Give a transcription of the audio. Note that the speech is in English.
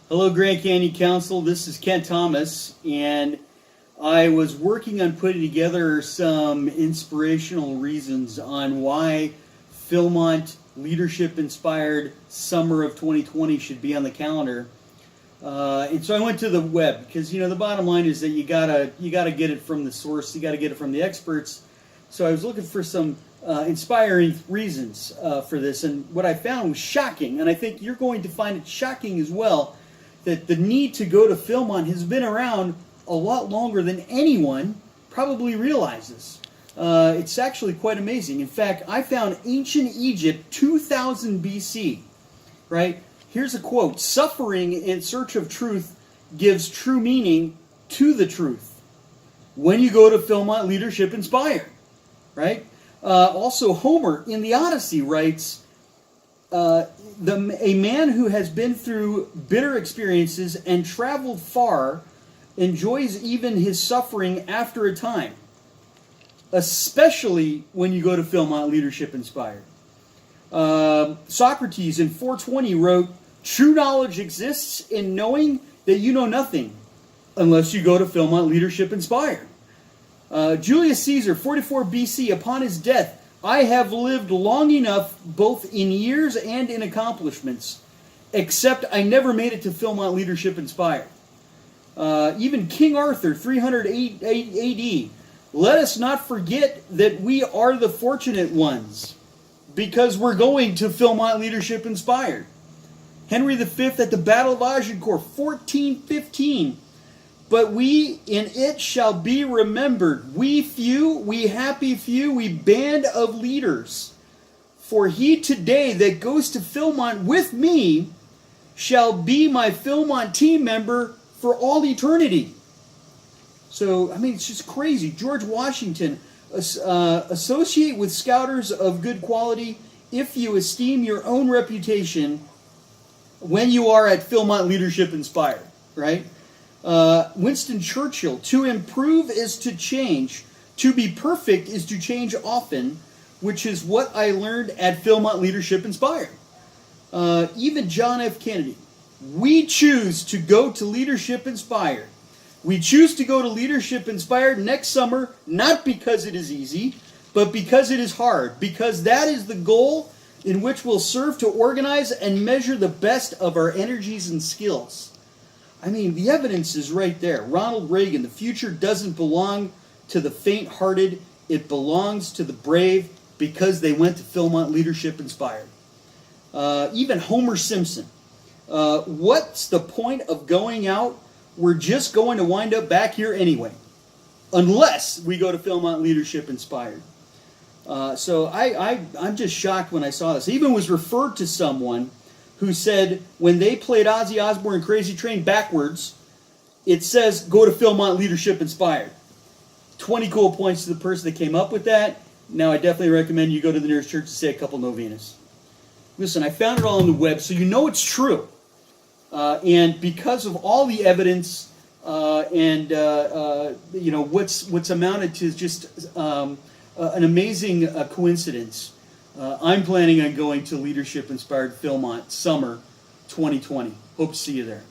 Hello, Grand Canyon Council. This is Ken Thomas, and I was working on putting together some inspirational reasons on why Philmont Leadership-inspired Summer of 2020 should be on the calendar. And so I went to the web because the bottom line is that you gotta get it from the source, you gotta get it from the experts. So I was looking for some inspiring reasons for this, and what I found was shocking, and I think you're going to find it shocking as well, that the need to go to Philmont has been around a lot longer than anyone probably realizes. It's actually quite amazing. In fact, I found ancient Egypt 2000 BC, right? Here's a quote: "Suffering in search of truth gives true meaning to the truth. When you go to Philmont Leadership Inspired," right? Also, Homer in the Odyssey writes, a man who has been through bitter experiences and traveled far enjoys even his suffering after a time, especially when you go to Philmont Leadership Inspired. Socrates in 420 wrote, "True knowledge exists in knowing that you know nothing unless you go to Philmont Leadership Inspired." Julius Caesar, 44 BC, upon his death, "I have lived long enough, both in years and in accomplishments, except I never made it to Philmont Leadership Inspired." Even King Arthur, 300 AD, "Let us not forget that we are the fortunate ones, because we're going to Philmont Leadership Inspired." Henry V at the Battle of Agincourt, 1415, "But we in it shall be remembered, we few, we happy few, we band of leaders. For he today that goes to Philmont with me shall be my Philmont team member for all eternity." So, it's just crazy. George Washington, "Associate with scouters of good quality if you esteem your own reputation when you are at Philmont Leadership Inspired," right? Winston Churchill, "To improve is to change. To be perfect is to change often, which is what I learned at Philmont Leadership Inspired." Even John F. Kennedy, "We choose to go to Leadership Inspired. We choose to go to Leadership Inspired next summer, not because it is easy, but because it is hard, because that is the goal in which we'll serve to organize and measure the best of our energies and skills." The evidence is right there. Ronald Reagan, "The future doesn't belong to the faint-hearted, it belongs to the brave because they went to Philmont Leadership Inspired." Even Homer Simpson, "What's the point of going out? We're just going to wind up back here anyway, unless we go to Philmont Leadership Inspired." So I'm just shocked when I saw this. I even was referred to someone who said when they played Ozzy Osbourne Crazy Train backwards, it says, "Go to Philmont Leadership Inspired." 20 cool points to the person that came up with that. Now, I definitely recommend you go to the nearest church and say a couple novenas. Listen, I found it all on the web, so you know it's true. And because of all the evidence and what's amounted to just an amazing coincidence, I'm planning on going to Leadership Inspired Philmont Summer 2020. Hope to see you there.